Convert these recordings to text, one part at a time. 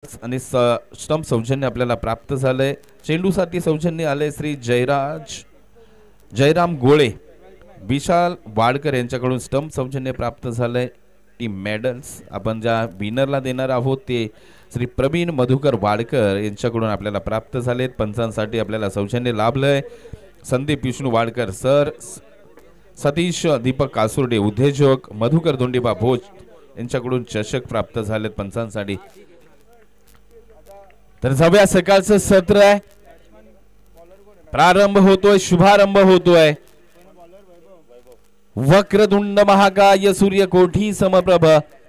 आणि स्टंप सौजन्य आपल्याला प्राप्त झालंय। चेंडूसाठी सौजन्य आले श्री जयराम गोळे, विशाल वाडकर यांच्याकडून स्टंप सौजन्य प्राप्त झालंय। टीम मेडल्स आपण ज्या विनरला देणार आहोत ते श्री प्रवीण मधुकर वाडकर यांच्याकडून आपल्याला प्राप्त झालेत। पंचांसाठी आपल्याला सौजन्य लाभलंय। संदीप विष्णू वाडकर सर, सतीश दीपक कासुर्डे उद्योजक, मधुकर धोंडीबा भोज यांच्याकडून चषक प्राप्त झालेत पंचांसाठी। तर जाऊया, सकाळचं सत्र आहे, प्रारंभ होतोय, शुभारंभ होतोय। वक्रतुंड महाकाय सूर्यकोटी समप्रभ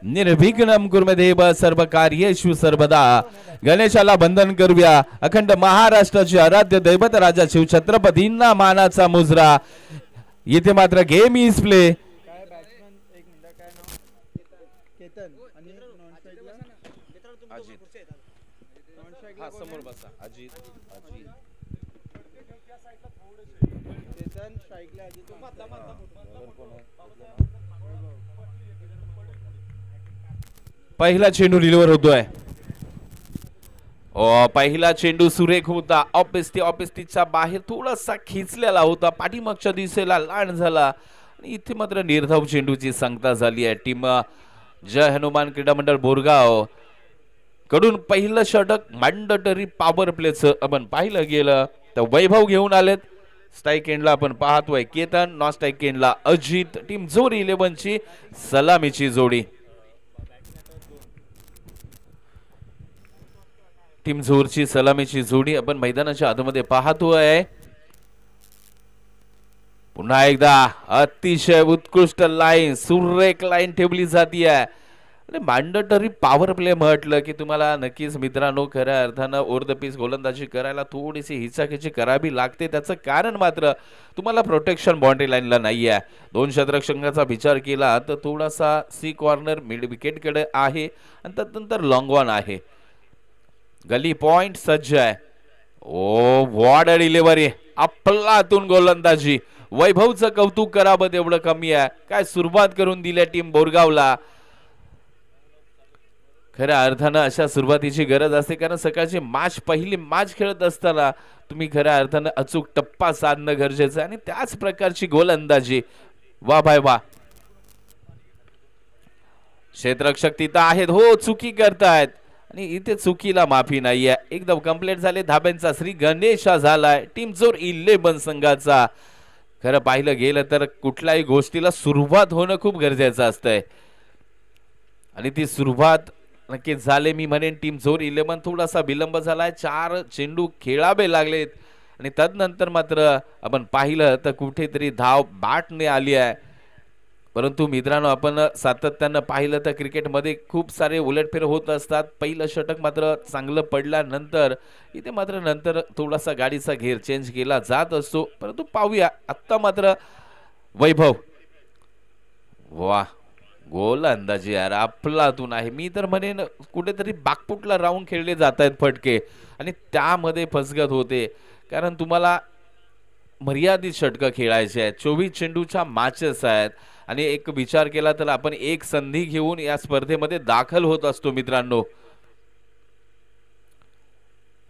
निर्विघ्नं कुर्मे देव सर्व कार्येषु सर्वदा। गणेशाला वंदन करूया। अखंड महाराष्ट्राचे आराध्य दैवत राजा शिव छत्रपतींना मानाचा मुजरा। येथे मात्र गेम इज प्ले। समोर बसा अजित। पहिला चेंडू रिलीवर होतोय। पहिला चेंडू सुरेख होता। ऑफिसच्या बाहेर थोडासा खिचलेला होता, पाठीमागच्या दिशेला लांड झाला आणि इथे मात्र निर्धाव चेंडूची सांगता झाली आहे। टीम जय हनुमान क्रीडा मंडळ बोरगाव कडून पहिलं षटक मॅन्डेटरी पॉवर प्लेचं आपण पाहिलं गेलं तर वैभव घेऊन आलेत। स्ट्राइक एंडला आपण पाहतोय केतन, नॉन स्ट्राइक एंडला अजित। टीम जोर 11 ची सलामीची जोडी। टीम जोरची सलामीची जोडी आपण मैदानाच्या आतमध्ये पाहतोय। पुन्हा एकदा अतिशय उत्कृष्ट लाईन, सुरेख लाईन ठेवली जाती आहे। मॅन्डेटरी पॉवर प्ले म्हटलं की तुम्हाला नक्कीच मित्रांनो खऱ्या अर्थानं ओव्हर द पिच गोलंदाजी करायला थोडीशी हिचाखिची करावी लागते। त्याचं कारण मात्र तुम्हाला प्रोटेक्शन बाउंड्री लाईनला नाही आहे। दोन षटरक्षकांचा विचार केला तर थोडासा सी कॉर्नर मिड विकेटकडे आहे आणि त्यानंतर लॉंग वन आहे। गली पॉइंट सज्ज आहे। ओ व्हॉट अ डिलिव्हरी, अफलातून गोलंदाजी। वैभवचं कौतुक करावं तेवढं कमी आहे। काय सुरुवात करून दिली टीम बोरगावला। खऱ्या अर्थानं अशा सुरुवातीची गरज असते, कारण सकाळची पहिली मॅच खेळत असताना तुम्ही खऱ्या अर्थानं अचूक टप्पा साधणं गरजेचं आहे आणि त्याच प्रकारची गोलंदाजी। वा भाई वा, क्षेत्ररक्षक तिथं आहेत, हो चुकी करतायत आणि इथे चुकीला माफी नाहीये। एकदम कंप्लीट झाले धाब्यांचा श्री गणेशा झालाय। टीम जोर 11 संघाचा। खरं पाहिलं गेलं तर कुठल्याही गोष्टीला सुरुवात होणं खूप गरजेचं असतंय आणि ती सुरुवात नक्कीच झाले। मी म्हणेन टीम जोर 11 थोडासा विलंब झालाय, 4 चेंडू खेळावे लागलेत आणि त्यानंतर मात्र आपण पाहिलं तर कुठेतरी धाव बॅटने आली आहे। परंतु मित्रांनो आपण सातत्यानं पाहिलं तर क्रिकेटमध्ये खूप सारे उलटफेर होत असतात। पहिलं षटक मात्र चांगलं पडल्यानंतर इथे मात्र नंतर थोडासा गाडीचा घेर चेंज केला जात असतो। परंतु पाहूया आता मात्र वैभव, वा गोलंदाजी यार अफलातून आहे। मी तर म्हणेन कुठेतरी बाकपुटला राऊंड खेळले जात आहेत फटके आणि त्यामध्ये फसगत होते, कारण तुम्हाला मर्यादित षटकं खेळायचे आहेत। 24 चेंडूच्या मॅचेस आहेत आणि एक विचार केला तर आपण एक संधी घेऊन या स्पर्धेमध्ये दाखल होत असतो मित्रांनो।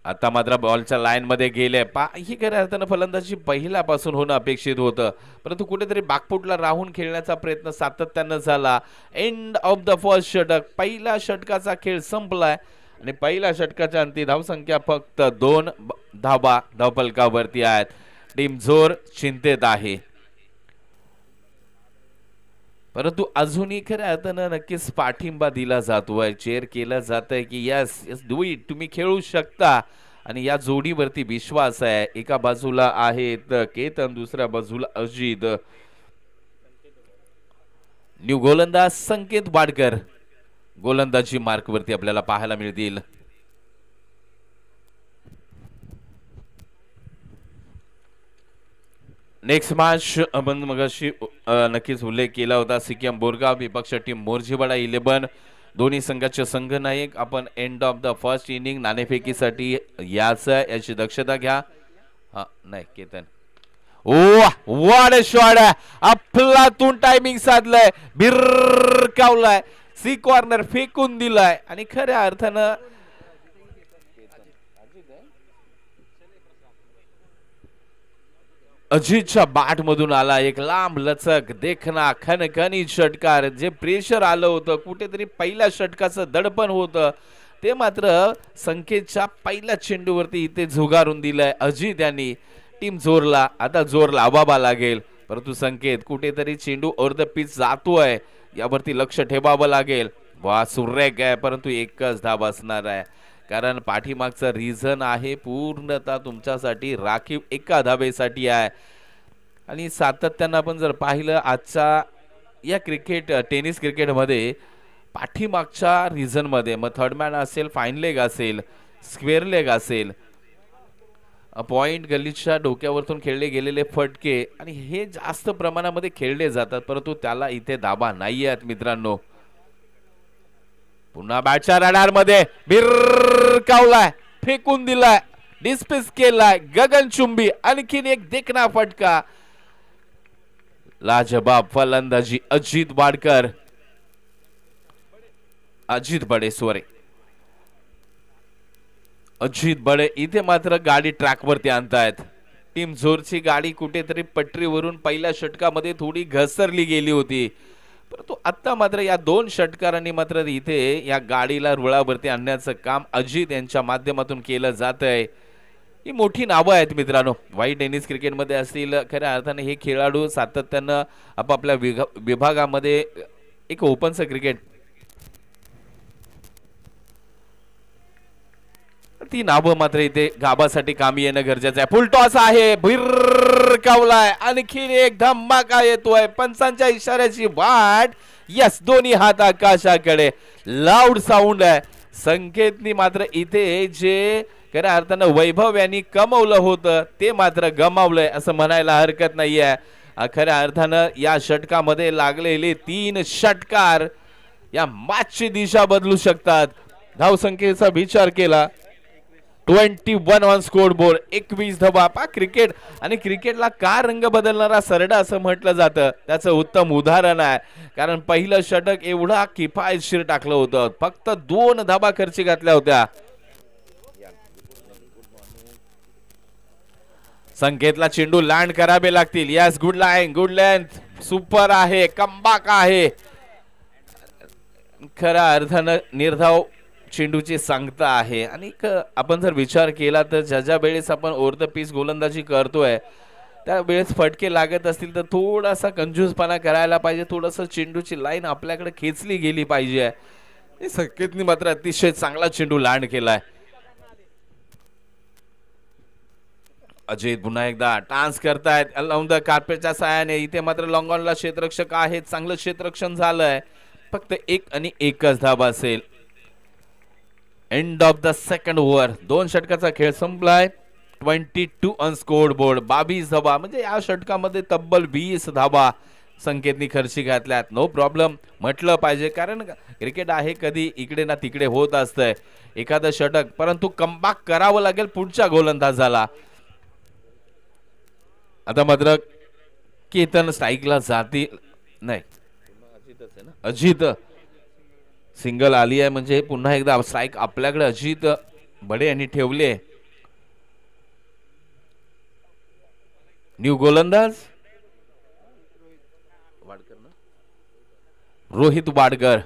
आता मात्र बॉलच्या लाईन मध्ये गेले ही खऱ्या अर्थानं फलंदाजी पहिल्यापासून होणं अपेक्षित होतं, परंतु कुठेतरी बाकपुटला राहून खेळण्याचा प्रयत्न सातत्यानं झाला। एंड ऑफ द फर्स्ट षटक, पहिल्या षटकाचा खेळ संपलाय आणि पहिल्या षटकाच्या अंती धावसंख्या फक्त 2 धावा धावफलकावरती आहेत। टीम जोर चिंतेत आहे, परंतु अजूनही खऱ्या अर्थानं नक्कीच पाठिंबा दिला जातोय, चेअर केलं जातंय की यस यस डू इट, तुम्ही खेळू शकता आणि या जोडीवरती विश्वास आहे। एका बाजूला आहेत केतन, दुसऱ्या बाजूला अजित। न्यू गोलंदाज संकेत वाडकर गोलंदाजी मार्कवरती आपल्याला पाहायला मिळतील। नेक्स्ट मॅच आपण मगाशी नक्कीच उल्लेख केला होता, सिक्कीम बोरगाव विपक्ष टीम मोर्जीवाडा 11। दोन्ही संघाचे संघनायक आपण end of the first inning नाणेफेकीसाठी याची दक्षता घ्या। नाही Ketan, oh what a shot आहे, अफलातून टायमिंग साधलाय, भिरकावलाय, सी कॉर्नर फेकून दिलाय आणि खऱ्या अर्थानं अजितच्या बाट मधून आला एक लांब लचक देखना खणखणीत षटकार. जे प्रेशर आलं होतं कुठेतरी पहिल्या षटकाचं दडपण होतं ते मात्र संकेतच्या पहिल्या चेंडूवरती इथे झुगारून दिलंय अजित यांनी. टीम जोरला, आता जोर लावावा लागेल, परंतु संकेत कुठेतरी चेंडू ओव्हर द पिच जातोय यावरती लक्ष ठेवावं लागेल. वा सुरेख आहे, परंतु एकच धाव असणार आहे कारण पाठीमागचा रिझन आहे पूर्णतः तुमच्यासाठी राखीव एका धावेसाठी आहे. आणि सातत्यानं आपण जर पाहिलं आजच्या या टेनिस क्रिकेटमध्ये पाठीमागच्या रिझन मध्ये मग थर्ड मॅन असेल, फाईन लेग असेल, स्क्वेअर लेग असेल, पॉइंट गल्लीच्या डोक्यावरतून खेळले गेलेले फटके आणि हे जास्त प्रमाणामध्ये खेळले जातात, परंतु त्याला इथे धाबा नाही आहेत मित्रांनो. पुन्हा बॅटच्या रडार मध्ये भिरकावलाय, फेकून दिलाय, डिस्मिस केलाय गगनचुंबी. आणखीन एक देखना फटका. लाजवाब फलंदाजी अजित वाडकर, अजित बडे इथे मात्र गाडी ट्रॅक वरती आणतायत. टीम जोरची गाडी कुठेतरी पटरीवरून पहिल्या षटकामध्ये थोडी घसरली गेली होती, परंतु आता मात्र या दोन षटकारांनी मात्र इथे या गाडीला रुळावरती आणण्याचं काम अजित यांच्या माध्यमातून केलं जात आहे. ही मोठी नावं आहेत मित्रांनो वाईट टेनिस क्रिकेटमध्ये असतील. खऱ्या अर्थाने हे खेळाडू सातत्यानं आपापल्या विभागामध्ये एक ओपनचं क्रिकेट ती नावं मात्र इथे गाभासाठी कामी येणं गरजेचं आहे. फुल टॉस आहे, भिरकावलाय, आणखीन एक धमाका येतोय, पंचांच्या इशाऱ्याची वाट. यस, दोन्ही हात आकाशाकडे, लाऊड साऊंड आहे. संकेतनी मात्र इथे जे खऱ्या अर्थानं वैभव यांनी कमवलं होतं ते मात्र गमावलंय असं म्हणायला हरकत नाहीये. खऱ्या अर्थानं या षटकामध्ये लागलेले 3 षटकार या मॅचची दिशा बदलू शकतात. धावसंख्येचा विचार केला 21 ऑन स्कोर बोर्ड, 21 धावा. क्रिकेट आणि क्रिकेटला का रंग बदलणारा सरडा असं म्हटलं जातं त्याचं उत्तम उदाहरण आहे. कारण पहिलं षटक एवढा किफायतशीर टाकलं होतं, फक्त 2 धावा खर्ची घातल्या होत्या. संकेतला चेंडू लँड करावे लागतील. Yes, good line, good length, super आहे, कमबॅक आहे. खऱ्या अर्थानं निर्धाव चेंडूची सांगता आहे. आणि आपण जर विचार केला तर ज्या वेळेस आपण ओव्हर द पिच गोलंदाजी करतोय त्यावेळेस फटके लागत असतील तर थोडासा कंजूसपणा करायला पाहिजे, थोडंसं चेंडूची लाईन आपल्याकडे खेचली गेली पाहिजे. संकेतनी मात्र अतिशय चांगला चेंडू लँड केलाय. अजित पुन्हा एकदा टान्स करतायत अलाउंड द कार्पेटच्या साहाय्याने. इथे मात्र लॉंग ऑनला क्षेत्ररक्षक आहेत, चांगलं क्षेत्ररक्षण झालंय. फक्त 1 आणि 1च धावा असेल. End of the second over, 2 षटकाचा खेळ संपलाय. 22 ऑन स्कोर बोर्ड, 22 धावा, म्हणजे या षटकामध्ये तब्बल 20 धावा संकेतनी खर्ची घातल्यात. नो प्रॉब्लेम म्हटलं पाहिजे, कारण क्रिकेट आहे कधी इकडे ना तिकडे होत असतंय एखादं षटक, परंतु कमबॅक करावं लागेल पुढच्या गोलंदाजाला. आता मात्र केतन स्ट्राईकला जातील, नाही अजित सिंगल आली आहे म्हणजे पुन्हा एकदा स्ट्राईक आपल्याकडे अजित बडे यांनी ठेवले. न्यू गोलंदाज रोहित वाडकर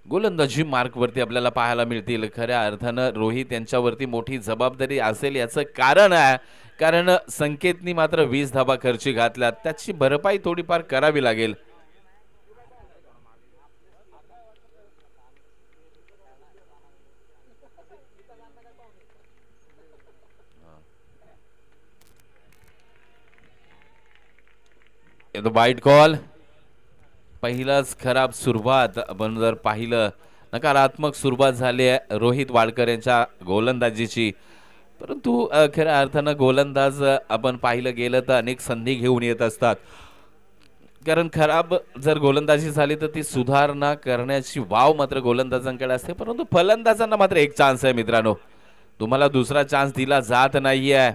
गोलंदाजी मार्क वरती आपल्याला पाहायला मिळतील. खऱ्या अर्थानं रोहित यांच्यावरती मोठी जबाबदारी असेल याचं कारण आहे, कारण संकेतनी मात्र 20 धावा खर्ची घातल्यात, त्याची भरपाई थोडीफार करावी लागेल. वाईट कॉल, पहिलाच खराब सुरुवात आपण जर पाहिलं, नकारात्मक सुरुवात झाली आहे रोहित वाडकर यांच्या गोलंदाजीची. परंतु खऱ्या अर्थानं गोलंदाज आपण पाहिलं गेलं तर अनेक संधी घेऊन येत असतात, कारण खराब जर गोलंदाजी झाली तर ती सुधारणा करण्याची वाव मात्र गोलंदाजांकडे असते. परंतु फलंदाजांना मात्र एक चान्स आहे मित्रांनो, तुम्हाला दुसरा चान्स दिला जात नाहीये.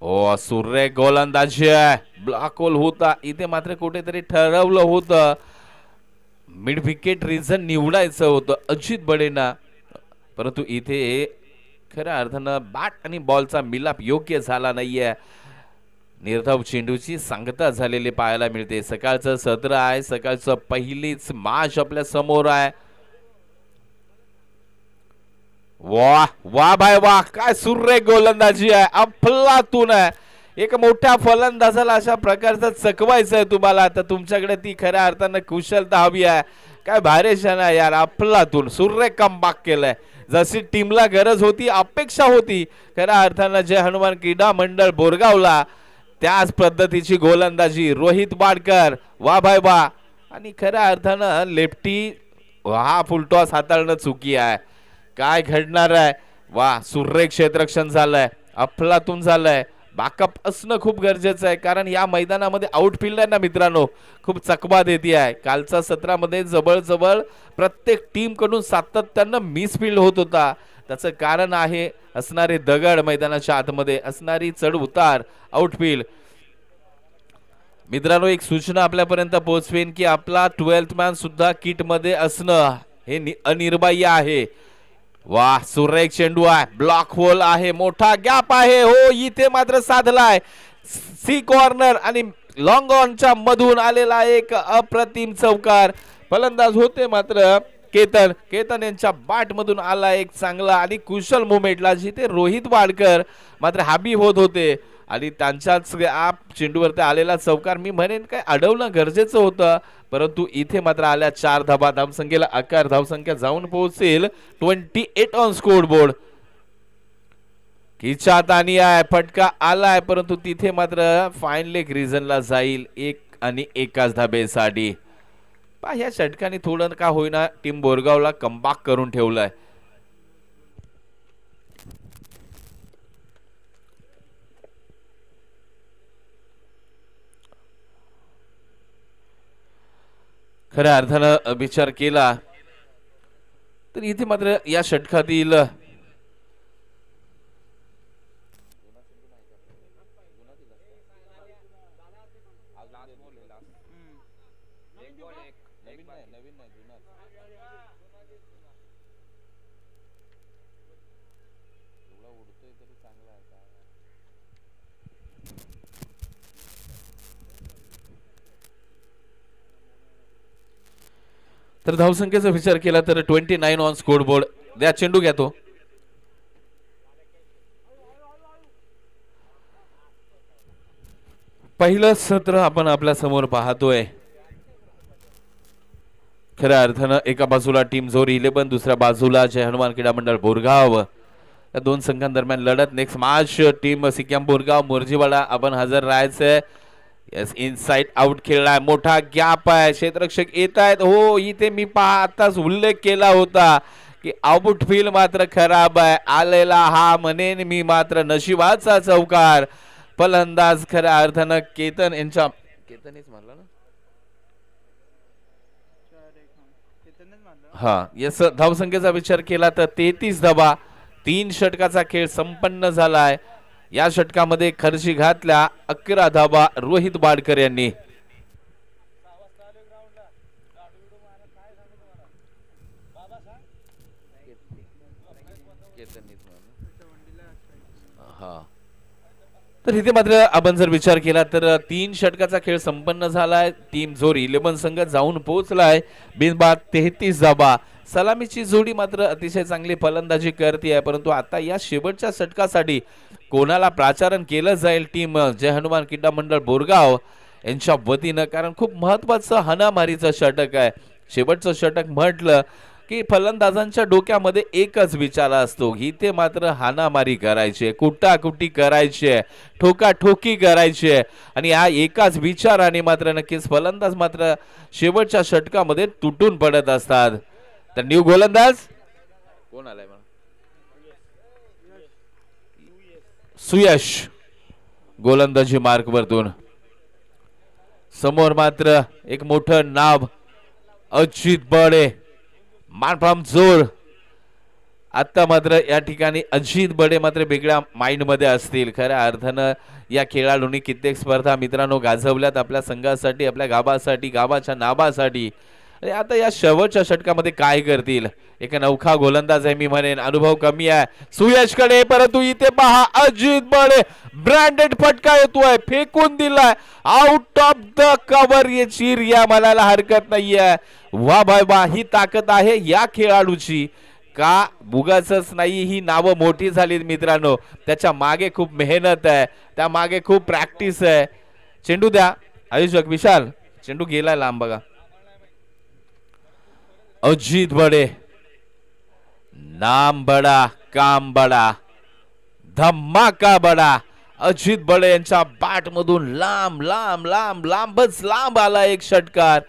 ओ सुरेख गोलंदाजी आहे, ब्लॉक होल होता इथे, मात्र कुठेतरी ठरवलं होतं मिड विकेट रिझन निवडायचं होतं अजित बडेंना, परंतु इथे खऱ्या अर्थानं बॅट आणि बॉलचा मिलाप योग्य झाला नाहीये. निर्धाव चेंडूची सांगता झालेली पाहायला मिळते. सकाळचं सत्र आहे, सकाळचं पहिलीच मॅच आपल्या समोर आहे. वाह वाह भाई वाह, काय सुरेख गोलंदाजी आहे, अफलातून आहे. एक मोठ्या फलंदाजाला अशा प्रकारचं चकवायचं आहे तुम्हाला, तर तुमच्याकडे ती खऱ्या अर्थानं कुशलता हवी आहे. काय भारी क्षण आहे यार, अफलातून सुरेख कमबॅक केलंय. जशी टीमला गरज होती, अपेक्षा होती खऱ्या अर्थानं जय हनुमान क्रीडा मंडळ बोरगावला, त्याच पद्धतीची गोलंदाजी रोहित वाडकर. वा भाई वा, आणि खऱ्या अर्थानं लेफ्टी हा फुलटॉस हाताळणं चुकी आहे. काय घडणार आहे? वा, सुरेख क्षेत्ररक्षण झालंय, अफलातून झालंय. बॅकअप असणं खूप गरजेचं आहे, कारण या मैदानामध्ये आउटफील्ड आहे ना मित्रांनो, खूप चकवा देते आहे. कालच्या सत्रामध्ये जवळ प्रत्येक टीम कडून सातत्यानं मिसफील्ड होत होता. त्याचं कारण आहे असणारे दगड, मैदानाच्या आतमध्ये असणारी चढ उतार, आउटफील्ड. मित्रांनो, एक सूचना आपल्यापर्यंत पोहोचवेन की आपला 12th मॅन सुद्धा किट मध्ये असणं हे अनिर्बाह्य आहे. वाह, सुरेख चेंडू आहे, ब्लॉक होल आहे, मोठा गॅप आहे. हो, इथे मात्र साधलाय सी कॉर्नर आणि लॉंग ऑनच्या मधून आलेला एक अप्रतिम चौकार. फलंदाज होते मात्र केतन यांच्या बॅट मधून आला एक चांगला आणि कुशल मुवमेंटला, जिथे रोहित वाडकर मात्र हॅबी होत होते आणि त्यांच्याच चेंडूवरती आलेला चौकार मी म्हणेन काय अडवणं गरजेचं होतं, परंतु इथे मात्र आल्या 4 धाबा. धावसंख्येला 11 धावसंख्या जाऊन पोहोचेल 28 ऑन स्कोर बोर्ड. खिचात आणि आहे, फटका आलाय, परंतु तिथे मात्र फाईन लेग रिझनला जाईल 1 आणि 1 धाबेसाठी. ह्या षटकाने थोडं का होईना टीम बोरगावला कमबॅक करून ठेवलाय. खऱ्या अर्थानं विचार केला तर इथे मात्र या षटकातील तर धावसंख्येचा विचार केला तर 29 ऑन स्कोर बोर्ड. द्या चेंडू घ्या तो. पहिलं सत्र आपण आपल्या समोर पाहतोय. खऱ्या अर्थानं एका बाजूला टीम जोर 11, दुसऱ्या बाजूला जय हनुमान क्रीडा मंडळ बोरगाव. या दोन संघांदरम्यान लढत. नेक्स्ट मॅच टीम सिक्याम बोरगाव मोरजीवाडा आपण हजर राहायचंय. यस, इनसाइड आउट खेळलाय, मोठा गॅप आहे, क्षेत्ररक्षक येत आहेत. हो, इथे मी आताच उल्लेख केला होता की आउटफील्ड मात्र खराब आहे. आलेला हा म्हणेन मी मात्र नशिबाचा चौकार. फलंदाज खऱ्या अर्थानं केतन यांच्या मारला ना, हा. यस, धावसंख्येचा विचार केला तर 33 धाबा. 3 षटकाचा खेळ संपन्न झालाय. या षटकामध्ये खर्ची घातल्या 11 धाबा रोहित वाडकर यांनी. हा, तर इथे मात्र आपण जर विचार केला तर 3 षटकाचा खेळ संपन्न झालाय. टीम जोर 11 संघ जाऊन पोहोचलाय बिनबाद 33 धाबा. सलामीची जोडी मात्र अतिशय चांगली फलंदाजी करते, परंतु आता या शेवटच्या षटकासाठी कोणाला प्राचारण केलं जाईल टीम जय हनुमान क्रीडा मंडळ बोरगाव यांच्या वतीनं, कारण खूप महत्वाचं हाणामारीचं षटक आहे. शेवटचं षटक म्हटलं की फलंदाजांच्या डोक्यामध्ये एकच विचार असतो, इथे मात्र हाणामारी करायची, कुटाकुटी करायची, ठोकाठोकी करायची, आणि या एकाच विचाराने मात्र नक्कीच फलंदाज मात्र शेवटच्या षटकामध्ये तुटून पडत असतात. तर न्यू गोलंदाज कोण आलाय? सुयश गोलंदाजी मार्क वरतून. समोर मात्र एक मोठं नाव अजित बडे, मान फ्रॉम जोर. आता मात्र या ठिकाणी अजित बडे मात्र वेगळ्या माइंड मध्ये असतील. खऱ्या अर्थानं या खेळाडूंनी कित्येक स्पर्धा मित्रांनो गाजवल्यात आपल्या संघासाठी, आपल्या गावासाठी, गावाच्या नावासाठी, अरे आता या शेवटच्या षटकामध्ये काय करतील. एक नौखा गोलंदाज आहे मी म्हणेन, अनुभव कमी आहे सुयशकडे, परंतु इथे पहा अजित बडे ब्रँडेड फटका येतोय, फेकून दिलाय आउट ऑफ द कव्हर. ये चीर या म्हणायला हरकत नाहीये. वा भाई वा, ही ताकद आहे या खेळाडूची. का बुगाचच नाही, ही नावं मोठी झालीत मित्रांनो. त्याच्या मागे खूप मेहनत आहे, त्या मागे खूप प्रॅक्टिस आहे. चेंडू द्या आयुष्यक विशाल, चेंडू गेलाय लांब बघा. अजित बडे, नाम बडा काम बडा, धमाका बडा. अजित बडे यांच्या बॅट मधून लांब लांब लांब लांबच लांब आला एक षटकार.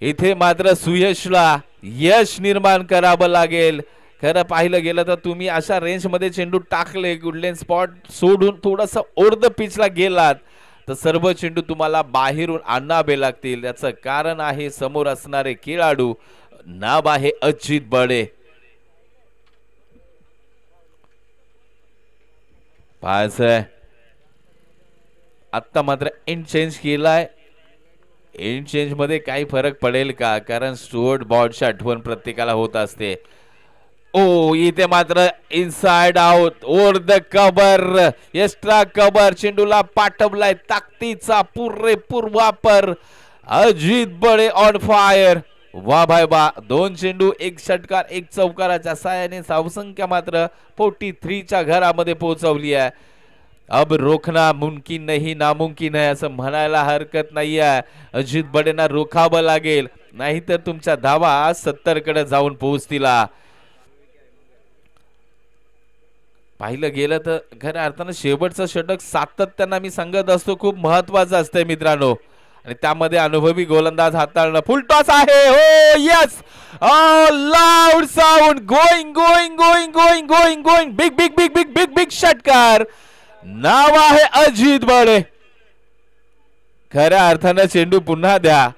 इथे मात्र सुयशला यश निर्माण करावं लागेल. खरं पाहिलं गेलं तर तुम्ही अशा रेंज मध्ये चेंडू टाकले, गुडलेन स्पॉट सोडून थोडस ओव्हर द पिचला गेलात तर सर्व चेंडू तुम्हाला बाहेरून आणावे लागतील. याचं कारण आहे समोर असणारे खेळाडू, नाव आहे अजित बडे. पाहायचंय आता मात्र एंड चेंज केलाय. एंड चेंज मध्ये काही फरक पडेल का, कारण स्टुअर्ट बॉर्डची आठवण प्रत्येकाला होत असते. ओ इथे मात्र inside out over the cover, extra cover, चेंडूला पाठवलाय ताकदीचा पुरेपूर वापर. Ajit Bade on fire. वा भाई वा, 2 चेंडू 1 षटकार 1 चौकाराच्या साहाय्याने धावसंख्या मात्र 43 च्या घरामध्ये पोहोचवली आहे. अब रोखना मुमकिन नाही नामुमकिन आहे असं म्हणायला हरकत नाही आहे. अजित बडेंना रोखावं लागेल, नाहीतर तुमच्या धावा 70 कडे जाऊन पोहोचतील. पाहिलं गेलं तर खऱ्या अर्थानं शेवटचं षटक सातत्यानं मी सांगत असतो खूप महत्वाचं असतंय मित्रांनो, आणि त्यामध्ये अनुभवी गोलंदाज हाताळणं. फुल टॉस आहे, हो yes, loud sound, going going going going going going, big big big big big big षटकार. नाव आहे अजित बडे. खऱ्या अर्थानं चेंडू पुन्हा द्या.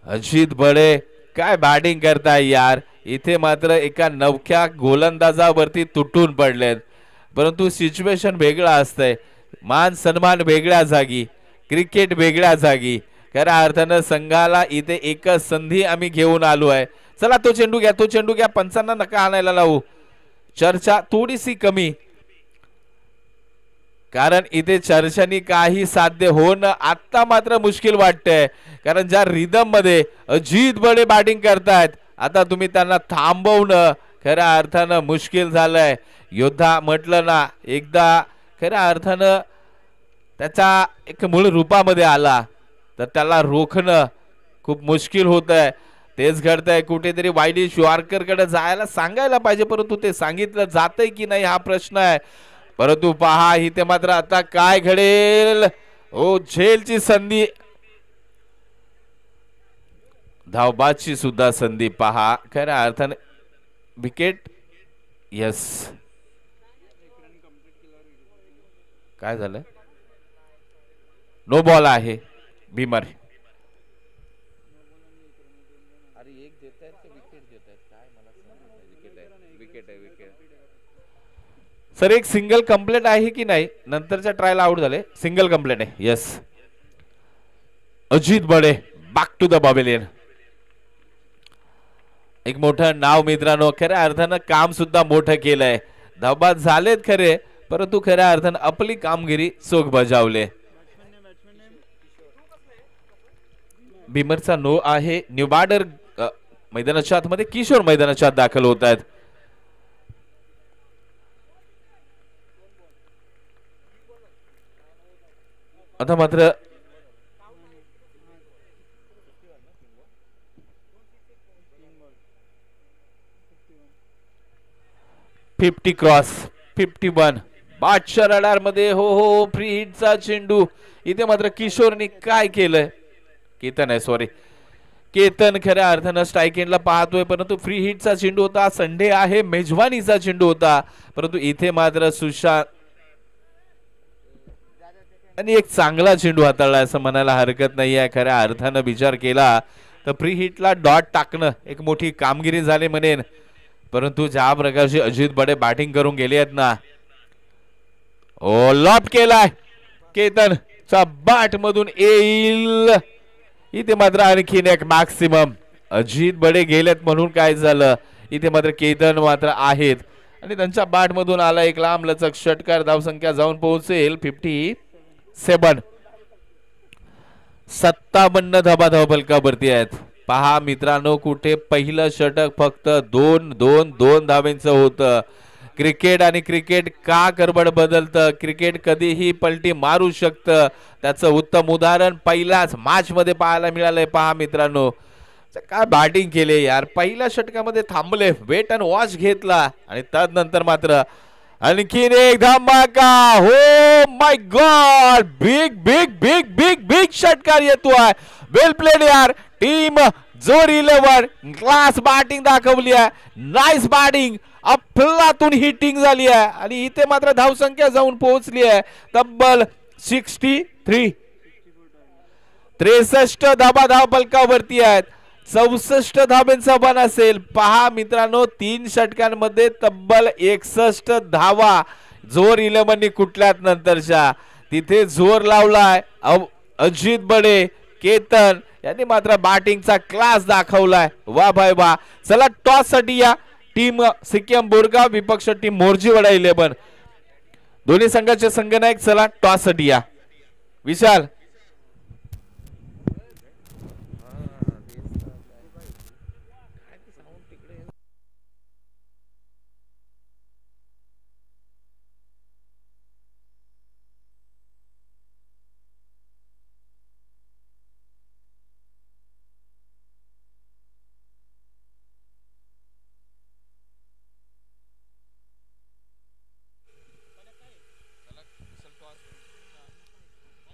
अजित बडे काय बॅटिंग करताय यार. इथे मात्र एका नवख्या गोलंदाजावरती तुटून पडलेत, परंतु सिच्युएशन वेगळा असतंय, मान सन्मान वेगळ्या जागी, क्रिकेट वेगळ्या जागी. खऱ्या अर्थानं संघाला इथे एकच संधी आम्ही घेऊन आलो आहे. चला तो चेंडू घ्या, तो चेंडू घ्या, पंचांना नका आणायला लावू. चर्चा थोडीशी कमी, कारण इथे चर्चांनी काही साध्य होणं आता मात्र मुश्किल वाटतंय. कारण ज्या रिदम मध्ये अजित बडे बॅटिंग करतायत, आता तुम्ही त्यांना थांबवणं खऱ्या अर्थानं मुश्किल झालंय. योद्धा म्हटलं ना एकदा, खऱ्या अर्थानं त्याच्या एक मूळ रूपामध्ये आला तर त्याला रोखणं खूप मुश्किल होत आहे. तेच घडतंय. कुठेतरी वाईडिश यॉर्कर कडे जायला सांगायला पाहिजे, परंतु ते सांगितलं जातंय की नाही हा प्रश्न आहे. परंतु पहा इथे मात्र आता काय घडेल. ओ झेलची संधी, धावबाची सुद्धा संधी पहा. खऱ्या अर्थाने विकेट, यस. काय झालं, नो बॉल आहे भीमर. सर एक सिंगल कंप्लेंट आहे की नाही, नंतरच्या ट्रायला आउट झाले. सिंगल कंप्लेंट आहे, yes. Ajit Bade back to the pavilion. एक मोठं नाव मित्रांनो, खऱ्या अर्थानं काम सुद्धा मोठं केलंय. धाबा झालेत खरे, परंतु खऱ्या अर्थानं आपली कामगिरी चोख बजावले. भीमरचा नो आहे. न्यू बॉर्डर मैदानाच्या आतमध्ये, किशोर मैदानाच्या आत दाखल होत आहेत. आता मात्र 50 क्रॉस 51 बादशाह रडार मध्ये. हो हो, फ्री हिटचा चेंडू. इथे मात्र किशोरने काय केलंय, केतन आहे सॉरी, केतन खऱ्या अर्थानं स्ट्राइक एंडला पाहतोय, परंतु फ्री हिटचा चेंडू होता. संडे आहे, मेजवानीचा चेंडू होता, परंतु इथे मात्र सुशांत आणि एक चांगला चेंडू हाताळला असं म्हणायला हरकत नाही आहे. खऱ्या अर्थानं विचार केला तर फ्री हिटला डॉट टाकणं एक मोठी कामगिरी झाली म्हणेन, परंतु ज्या प्रकारची अजित बडे बॅटिंग करून गेले आहेत ना. ओ लॉप केलाय, केतन चा बॅट मधून येईल. इथे मात्र आणखीन एक मॅक्सिमम अजित बडे गेलेत म्हणून काय झालं, इथे मात्र केतन मात्र आहेत आणि त्यांच्या बॅट मधून आला एक लांब लचक षटकार. धावसंख्या जाऊन पोहोचेल 57. 57 धाबा धावफलकावरती आहेत. पहा मित्रांनो, कुठे पहिलं षटक फक्त 2 धाब्यांचं होतं. क्रिकेट आणि क्रिकेट का करबड बदलतं, क्रिकेट कधीही पलटी मारू शकतं, त्याचं उत्तम उदाहरण पहिल्याच मॅच मध्ये पाहायला मिळालंय. पहा मित्रांनो, काय बॅटिंग केले यार, पहिल्या षटकामध्ये थांबले, वेट अँड वॉच घेतला आणि त्यानंतर मात्र आणखीन एक धमाका. Oh my god, big big big big big षटकार येतोय. वेल प्लेड यार, टीम जोर 11 क्लास बॅटिंग दाखवली आहे, नाईस बॅटिंग, अफलातून हिटिंग झाली आहे आणि इथे मात्र धावसंख्या जाऊन पोहोचली आहे तब्बल 63. 63 धाबा धावफलकावरती आहेत. 64 धाब्यांचा बन असेल. पहा मित्रांनो, 3 षटकांमध्ये तब्बल 61 धावा. जोर 11 कुठल्यात नंतरच्या तिथे जोर लावलाय. अजित बडे, केतन यांनी मात्र बॅटिंगचा क्लास दाखवलाय. वा भाई वा. चला टॉस साठी या टीम सिक्कीम बोरगाव विपक्ष टीम मोर्जीवाडा 11. दोन्ही संघाचे संघनायक चला टॉस साठी या. विशाल,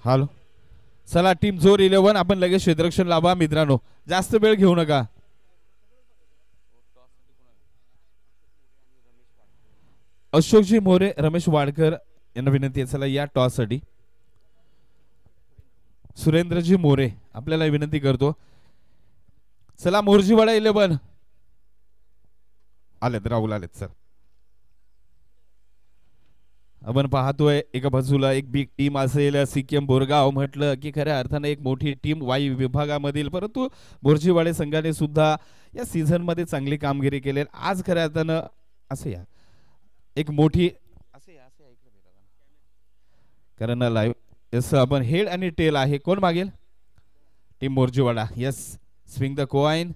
हॅलो, चला टीम जोर 11, आपण लगेच क्षेत्ररक्षण लावा मित्रांनो, जास्त वेळ घेऊ नका. अशोकजी मोरे, रमेश वाडकर यांना विनंती आहे, चला या टॉस साठी. सुरेंद्रजी मोरे आपल्याला विनंती करतो, चला मोर्जीवाडा 11 आलेत, राहुल आलेत सर. आपण पाहतोय एका बाजूला एक बिग टीम असेल सिक्कीम बोरगाव म्हटलं की खऱ्या अर्थाने एक मोठी टीम वायू विभागामधील, परंतु मोर्जीवाडे संघाने सुद्धा या सीझन मध्ये चांगली कामगिरी केली. आज खऱ्या अर्थानं असे या एक मोठी कारण लाईव्ह यस आपण हेड आणि टेल आहे, कोण मागेल? Team Morjiwada. Yes, swing the coin,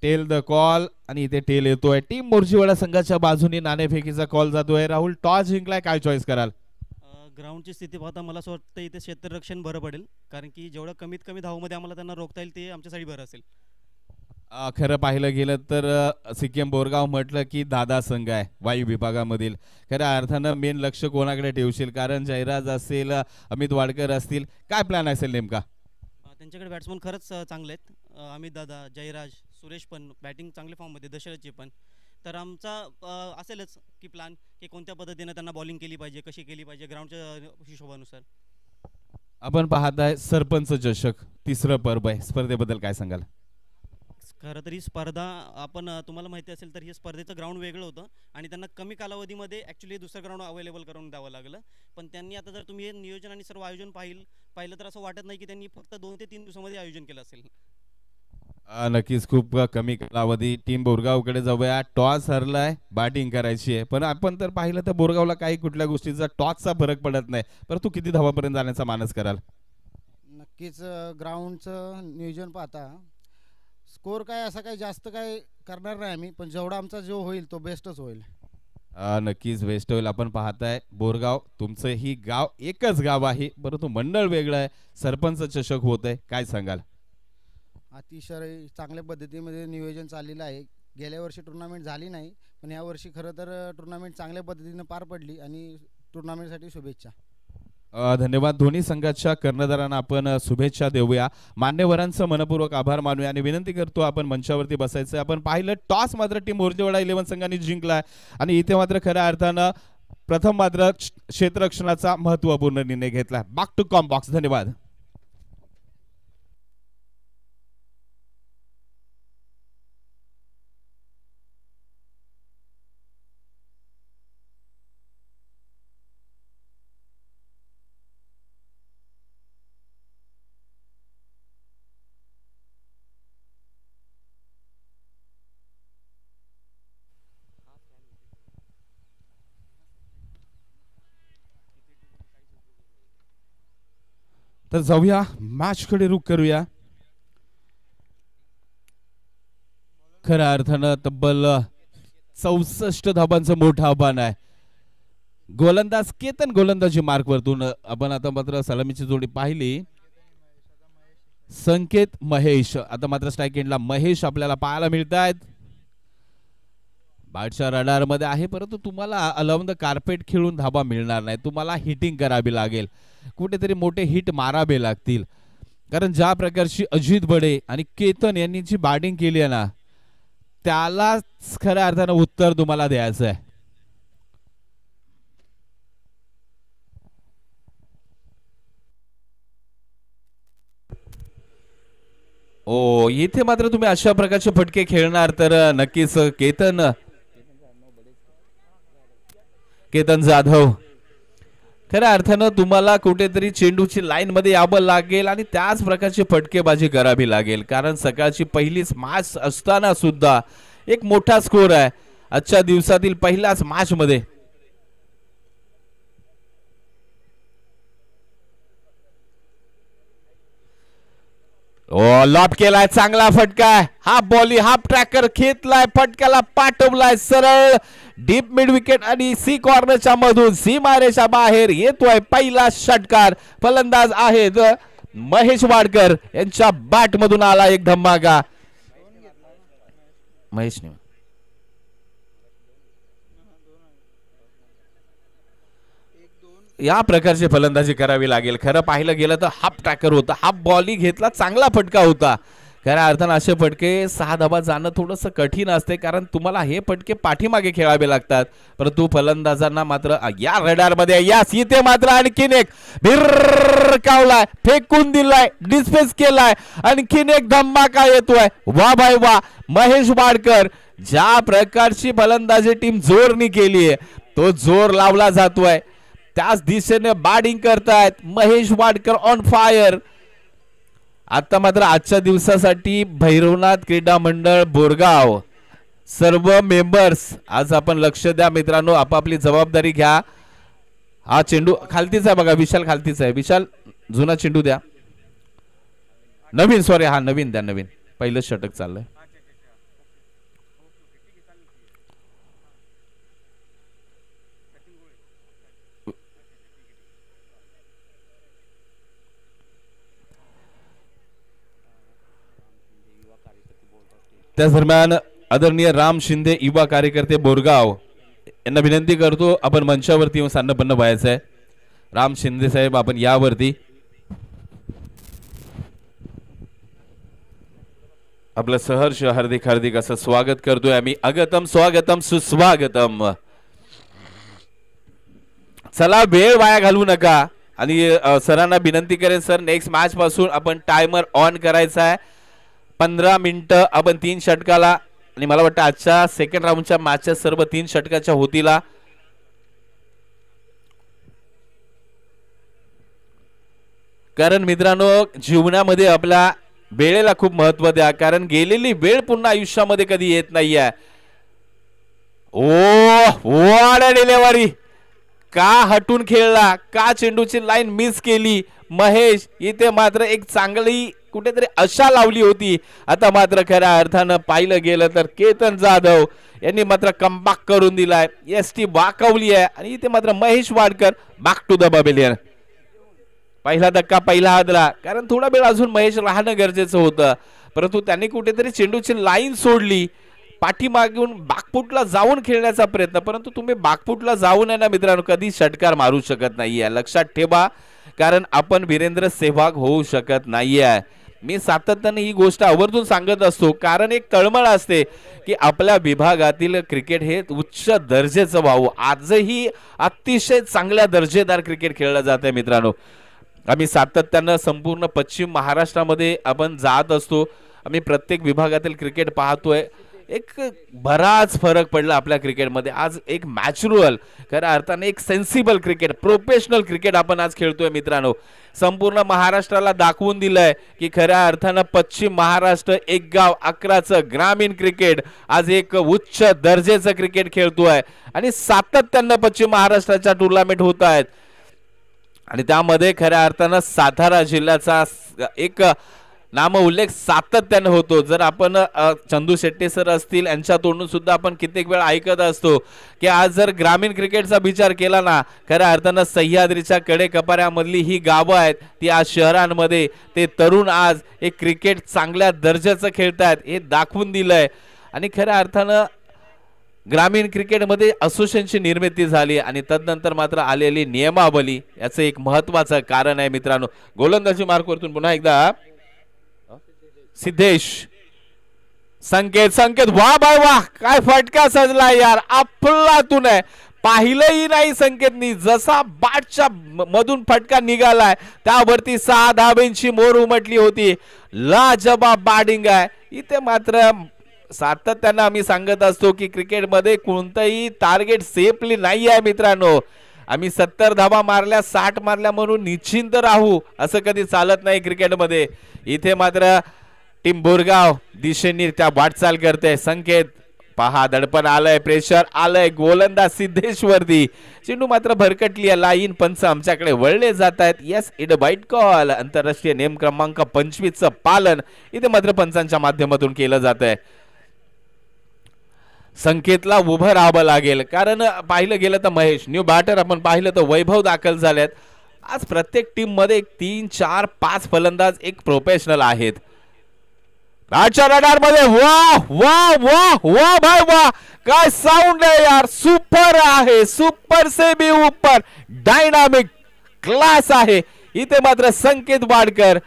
tell the call आणि इथे टेल येतोय. टीम मोर्जीवाडा संघाच्या बाजूने नाणेफेकीचा कॉल जातोय. राहुल, टॉस जिंकलाय, काय चॉईस कराल? ग्राउंडची स्थिती पाहता मला असं वाटतं इथे क्षेत्ररक्षण बरं पडेल, कारण की जेवढं कमीत कमी धावमध्ये आम्हाला त्यांना रोखता येईल ते आमच्यासाठी बरं असेल. खरं पाहिलं गेलं तर सिक्कीम बोरगाव म्हटलं की दादा संघ आहे वायू विभागामधील. खऱ्या अर्थानं मेन लक्ष कोणाकडे ठेवशील, कारण जयराज असेल, अमित वाडकर असतील, काय प्लॅन असेल नेमका? त्यांच्याकडे बॅट्समन खरंच चांगले आहेत. अमित दादा, जयराज, सुरेश पण बॅटिंग चांगल्या फॉर्ममध्ये, दशरथजी पण. तर आमचा असेलच की प्लॅन की कोणत्या पद्धतीने त्यांना बॉलिंग केली पाहिजे, कशी केली पाहिजे ग्राउंडच्या हिशोबानुसार. आपण पाहताय सरपंच चषक, तिसरं पर्व आहे, स्पर्धेबद्दल काय सांगाल? खरं तर ही स्पर्धा आपण तुम्हाला माहिती असेल तर ही स्पर्धेचं ग्राउंड वेगळं होतं आणि त्यांना कमी कालावधीमध्ये ॲक्च्युली दुसरं ग्राउंड अवेलेबल करून द्यावं लागलं. पण त्यांनी आता जर तुम्ही नियोजन आणि सर्व आयोजन पाहिलं तर असं वाटत नाही की त्यांनी फक्त 2 ते 3 दिवसामध्ये आयोजन केलं असेल. नक्कीच खूप कमी कालावधी. टीम बोरगावकडे जाऊया. टॉस हरलाय, बॅटिंग करायची आहे, पण आपण तर पाहिलं तर बोरगावला काही कुठल्या गोष्टीचा टॉसचा फरक पडत नाही, परंतु किती धावापर्यंत जाण्याचा मानस कराल? नक्कीच ग्राउंडचं नियोजन पाहता स्कोर काय असा काही जास्त काय करणार नाही आम्ही, पण जेवढा आमचा जो होईल तो बेस्टच होईल. नक्कीच बेस्ट होईल. आपण पाहताय बोरगाव, तुमचं ही गाव एकच गाव आहे, परंतु मंडळ वेगळं आहे. सरपंच चषक होत आहे, काय सांगाल? अतिशय चांगल्या पद्धतीमध्ये नियोजन चाललेलं आहे. गेल्या वर्षी टुर्नामेंट झाली नाही, पण या वर्षी खरं तर टुर्नामेंट चांगल्या पद्धतीने पार पडली आणि टुर्नामेंटसाठी शुभेच्छा. धन्यवाद. दोन्ही संघाच्या कर्णधारांना आपण शुभेच्छा देऊया. मान्यवरांचं मनपूर्वक आभार मानूया आणि विनंती करतो आपण मंचावरती बसायचं. आपण पाहिलं टॉस मात्र टीम मोर्जीवाडा 11 संघाने जिंकलाय आणि इथे मात्र खऱ्या अर्थानं प्रथम मात्र क्षेत्ररक्षणाचा महत्त्वपूर्ण निर्णय घेतला. Back to combox. धन्यवाद. तर जाऊया मॅच कडे रुख करूया. खऱ्या अर्थानं तब्बल 64 धाबांचं मोठं आव्हान आहे. गोलंदाज केतन गोलंदाजी मार्क वरतून आपण आता मात्र सलामीची जोडी पाहिली. संकेत महेश, आता मात्र स्ट्राईक एंडला महेश आपल्याला पाहायला मिळत आहेत. बॅटच्या रडार मध्ये आहे, परंतु तुम्हाला अलाउंड द कार्पेट खेळून धाबा मिळणार नाही. तुम्हाला हिटिंग करावी लागेल, कुठेतरी मोठे हिट मारावे लागतील. कारण ज्या प्रकारची अजित बडे आणि केतन यांनी जी बॅटिंग केली आहे ना, त्यालाच खऱ्या अर्थानं उत्तर तुम्हाला द्यायचं आहे. ओ, इथे मात्र तुम्ही अशा प्रकारचे फटके खेळणार तर नक्कीच केतन जाधव खऱ्या अर्थानं तुम्हाला कुठेतरी चेंडूची लाईन मध्ये यावं लागेल आणि त्याच प्रकारची फटकेबाजी करावी लागेल. कारण सकाळची पहिलीच मॅच असताना सुद्धा एक मोठा स्कोर आहे आजच्या दिवसातील पहिल्याच मॅच मध्ये. लॉब केलाय, चांगला फटका, हाफ बॉली हाफ ट्रॅकर घेतलाय, फटक्याला पाठवलाय सरळ डीप मिड विकेट आणि सी कॉर्नरच्या मधून सीमारेषा बाहेर येतोय पहिला षटकार. फलंदाज आहेत महेश वाडकर, यांच्या बॅट मधून आला एक धमाका. महेशने या प्रकारची फलंदाजी करावी लागेल. खरं पाहिलं गेलं तर हाफ ट्रॅकर होता, हाफ बॉली घेतला, चांगला फटका होता. खऱ्या अर्थानं असे फटके 6 धाबा जाणं थोडंसं कठीण असते, कारण तुम्हाला हे फटके पाठीमागे खेळावे लागतात. परंतु फलंदाजांना मात्र या रडार मध्ये यास इथे मात्र आणखीन एक भिरकावलाय, फेकून दिलाय, डिस्पेस केलाय, आणखीन एक धमाका येतोय. वा भाई वा, महेश वाडकर ज्या प्रकारची फलंदाजी टीम जोरनी केली आहे तो जोर लावला जातोय. त्याच दिशेने बॅटिंग करतायत महेश वाडकर ऑन फायर. आता मात्र आजच्या दिवसासाठी भैरवनाथ क्रीडा मंडळ बोरगाव सर्व मेंबर्स आज आपण लक्ष द्या मित्रांनो, आपापली जबाबदारी घ्या. हा चेंडू खालतीच आहे बघा, विशाल खालतीच आहे. विशाल जुना चेंडू द्या, नवीन सॉरी हा नवीन द्या, नवीन पहिलं षटक चाललंय. त्याच दरम्यान आदरणीय राम शिंदे युवा कार्यकर्ते बोरगाव यांना विनंती करतो आपण मंचावरती येऊन सान्नपन्न व्हायचं आहे. राम शिंदे साहेब आपण यावरती. आपलं सहर्ष हार्दिक हार्दिक असं स्वागत करतोय आम्ही. अगतम स्वागतम सुस्वागतम. चला वेळ वाया घालवू नका आणि सरांना विनंती करेन सर, नेक्स्ट मॅच पासून आपण टायमर ऑन करायचा आहे. 15 मिनिटं आपण 3 षटकाला, आणि मला वाटतं आजच्या सेकंड राऊंडच्या मॅचच्या सर्व 3 षटकाच्या होतीला. कारण मित्रांनो जीवनामध्ये आपल्या वेळेला खूप महत्व द्या, कारण गेलेली वेळ पुन्हा आयुष्यामध्ये कधी येत नाहीये. ओ डिलेवरी का हटून खेळला, का चेंडूची लाईन मिस केली. महेश इथे मात्र एक चांगली कुठेतरी आशा लावली होती. आता मात्र खऱ्या अर्थानं पाहिलं गेलं तर केतन जाधव यांनी मात्र कमबॅक करून दिलाय. एसटी वाकवली आहे आणि इथे मात्र Mahesh Wadkar back to the pavilion. पहिला धक्का पहिला हादरा, कारण थोडा वेळ अजून महेश राहणं गरजेचं होतं, परंतु त्यांनी कुठेतरी चेंडूची लाईन सोडली. पाठीमागून बाकफुटला जाऊन खेळण्याचा प्रयत्न, परंतु तुम्ही बाकफुटला जाऊन आहे ना मित्रांनो कधी षटकार मारू शकत नाहीये, लक्षात ठेवा. कारण आपण वीरेंद्र सेहवाग होऊ शकत नाहीये. मी सातत्याने ही गोष्ट आवर्जून सांगत असतो, कारण एक तळमळ असते की आपल्या विभागातील क्रिकेट हे उच्च दर्जाचं व्हावं. आजही अतिशय चांगल्या दर्जेदार क्रिकेट खेळलं जात आहे मित्रांनो. आम्ही सातत्यानं संपूर्ण पश्चिम महाराष्ट्रामध्ये आपण जात असतो, आम्ही प्रत्येक विभागातील क्रिकेट पाहतोय. एक बराच फरक पडला आपल्या क्रिकेटमध्ये. आज एक मॅच्युरल खऱ्या अर्थाने एक सेन्सिबल क्रिकेट, प्रोफेशनल क्रिकेट आपण आज खेळतोय मित्रांनो. संपूर्ण महाराष्ट्राला दाखवून दिलंय की खऱ्या अर्थानं पश्चिम महाराष्ट्र एक गाव 11चं ग्रामीण क्रिकेट आज एक उच्च दर्जाचं क्रिकेट खेळतोय आणि सातत्यानं पश्चिम महाराष्ट्राच्या टुर्नामेंट होत आहेत. आणि त्यामध्ये खऱ्या अर्थानं सातारा जिल्ह्याचा एक नाम उल्लेख सातत्याने होतो. जर आपण चंदू शेट्टी सर असतील यांच्या तोंडून सुद्धा आपण कित्येक वेळा ऐकत असतो की आज जर ग्रामीण क्रिकेटचा विचार केला ना, खऱ्या अर्थानं सह्याद्रीच्या कडेकपाऱ्यामधली ही गावं आहेत ती आज शहरांमध्ये ते तरुण आज एक क्रिकेट चांगल्या दर्जाचं खेळतात हे दाखवून दिलंय. आणि खऱ्या अर्थानं ग्रामीण क्रिकेटमध्ये असोसिएशनची निर्मिती झाली आणि तदनंतर मात्र आलेली नियमावली याचं एक महत्वाचं कारण आहे मित्रांनो. गोलंदाजी मार्कवरतून पुन्हा एकदा सिद्धेश, संकेत संकेत, वाह बाय वाह, काय फटका सजला यार, अफलातून आहे. पाहिलंही नाही संकेतनी, जसा बॅटच्या मधून फटका निघालाय त्यावरती 6 धाब्यांची मोर उमटली होती. लाजवाब बॅटिंग आहे. इथे मात्र सातत्यानं आम्ही सांगत असतो की क्रिकेटमध्ये कोणतंही टार्गेट सेफली नाही आहे मित्रांनो. आम्ही 70 धाबा मारल्या 60 मारल्या म्हणून निश्चिंत राहू असं कधी चालत नाही क्रिकेटमध्ये. इथे मात्र टीम बोरगाव दिशेने त्या वाटचाल करते. संकेत पहा, दडपण आलंय, प्रेशर आलंय, गोलंदाज सिद्धेश्वरती, चेंडू मात्र भरकटली आहे. लाईन पंच आमच्याकडे वळले जात आहेत. येस, इट वाईट कॉल. आंतरराष्ट्रीय नियम क्रमांक 25 चं पालन इथे मात्र पंचांच्या माध्यमातून केलं जात आहे. संकेतला उभं राहावं लागेल कारण पाहिलं गेलं तर महेश न्यू बॅटर आपण पाहिलं तर वैभव दाखल झालेत. आज प्रत्येक टीम मध्ये 3 4 5 फलंदाज एक प्रोफेशनल आहेत. राजच्या रडार मध्ये वाह वाह वाह वाह भाई वाह, काय साऊंड आहे यार, सुपर आहे, सुपर से भी ऊपर, डायनामिक क्लास आहे. इथे मात्र संकेत वाडकर,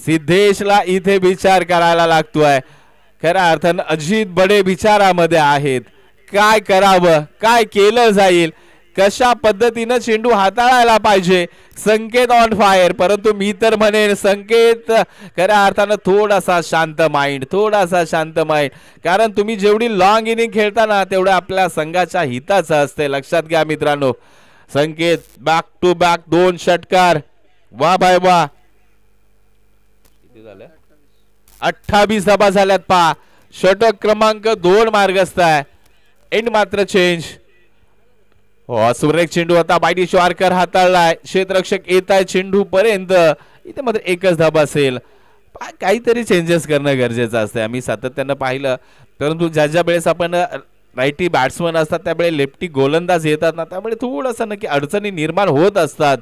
सिद्धेशला इथे विचार करायला लागतोय. खऱ्या अर्थानं अजित बडे विचारामध्ये आहेत. काय करावं, काय केलं जाईल, कशा पद्धतीनं चेंडू हाताळायला पाहिजे. संकेत ऑन फायर, परंतु मी तर म्हणेन संकेत खऱ्या अर्थानं थोडासा शांत माइंड, थोडासा शांत माइंड. कारण तुम्ही जेवढी लॉंग इनिंग खेळताना तेवढं आपल्या संघाच्या हिताचं असते, लक्षात घ्या मित्रांनो. संकेत बॅक टू बॅक 2 षटकार, वा बाय वा. किती झालं, 28 धाबा झाल्यात. पहा षटक क्रमांक 2 मार्गस्थ आहे. एंड मात्र चेंज. हो, सुरेख चेंडू होता, बायडी श्वारकर हाताळलाय, क्षेत्ररक्षक येत आहे चेंडू पर्यंत. इथे मात्र एकच धाबा असेल. काहीतरी चेंजेस करणं गरजेचं असतं. आम्ही सातत्यानं पाहिलं, परंतु ज्या ज्या वेळेस आपण रायटी बॅट्समन असतात त्यावेळेस लेफ्टी गोलंदाज येतात ना, त्यामुळे थोडंसं नक्की अडचणी निर्माण होत असतात.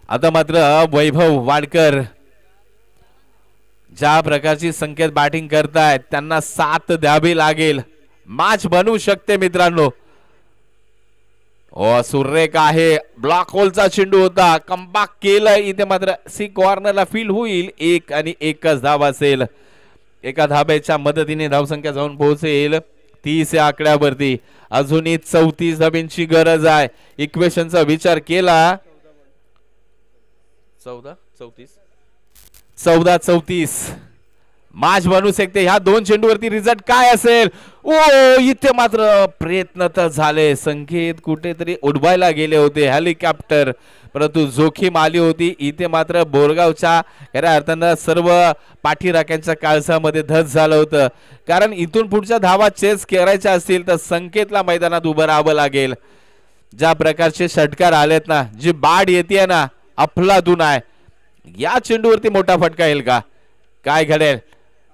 आता मात्र वैभव वाडकर ज्या प्रकारची संकेत बॅटिंग करतायत त्यांना 7 द्यावी लागेल. मॅच बनवू शकते मित्रांनो. ओ सुरेख आहे, ब्लॉक होलचा चेंडू होता, कमबॅक केलं. इथे मात्र सी कॉर्नरला फील होईल. 1 आणि 1च धाव असेल. एका धाब्याच्या मदतीने धावसंख्या जाऊन पोहोचेल 30 या आकड्यावरती. अजूनही 34 धाब्यांची गरज आहे. इक्वेशनचा विचार केला 14-34 मॅच बनवू शकते. ह्या 2 चेंडूवरती रिझल्ट काय असेल. ओ इथे मात्र प्रयत्न तर झाले, संकेत कुठेतरी उडवायला गेले होते हेलिकॉप्टर, परंतु जोखीम आली होती. इथे मात्र बोरगावच्या खऱ्या अर्थानं सर्व पाठीराख्यांच्या काळजामध्ये धस झालं होतं. कारण इथून पुढच्या धावा चेस करायच्या असतील तर संकेतला मैदानात उभं राहावं लागेल. ज्या प्रकारचे षटकार आलेत ना, जी बाड येते ना, अफलातून आहे. या चेंडूवरती मोठा फटका येईल का, काय घडेल.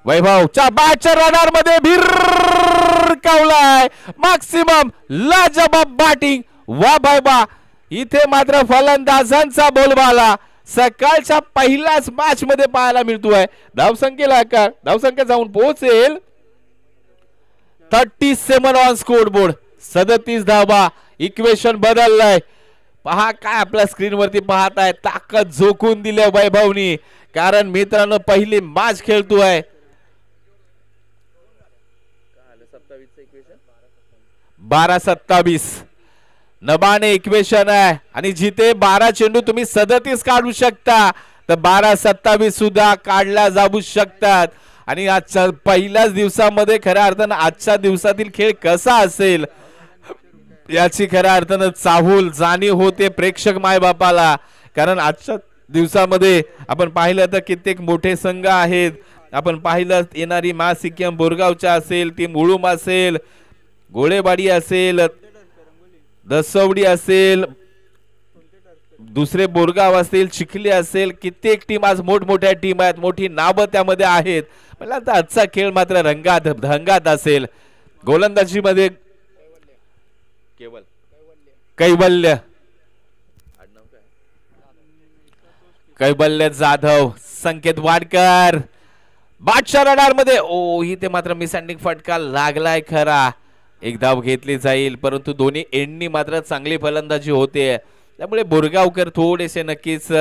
वैभवच्या बॅटच्या रडार मध्ये भिरकावलाय, मॅक्सिमम लाजवाब बॅटिंग, वा बाय बा. इथे मात्र फलंदाजांचा बोलबाला सकाळच्या पहिल्याच मॅच मध्ये पाहायला मिळतोय. धावसंख्या जाऊन पोहोचेल 37 ऑन स्कोर बोर्ड, 37 धावा. इक्वेशन बदललंय. पहा काय आपल्या स्क्रीनवरती पाहताय, ताकद झोकून दिली वैभवनी. कारण मित्रांनो पहिली मॅच खेळतोय. 12-27 नबाने इक्वेशन आहे आणि जिथे 12 चेंडू तुम्ही 37 काढू शकता तर 12-27 सुद्धा काढल्या जाऊ शकतात. आणि आजच्या पहिल्याच दिवसामध्ये खऱ्या अर्थानं आजच्या दिवसातील खेळ कसा असेल याची खऱ्या अर्थानं चाहूल जाणीव होते प्रेक्षक मायबापाला. कारण आजच्या दिवसामध्ये आपण पाहिलं तर कित्येक मोठे संघ आहेत. आपण पाहिलं येणारी मासिक्यम बोरगावच्या असेल, टीम उळूम असेल, गोळेवाडी असेल, दसवडी असेल, दुसरे बोरगाव असतील, चिखली असेल, कित्येक टीम आज मोठमोठ्या टीम आहेत, मोठी नावं त्यामध्ये आहेत. मला आता आजचा खेळ मात्र रंगात ढंगात असेल. गोलंदाजीमध्ये कैवल्य जाधव, संकेत वाडकर बादशाह रडार मध्ये. ओ इथे मात्र मिसँडिंग फटका लागलाय खरा. एक धाव घेतली जाईल, परंतु दोन्ही एंडनी मात्र चांगली फलंदाजी होते. त्यामुळे बोरगावकर थोडेसे नक्कीच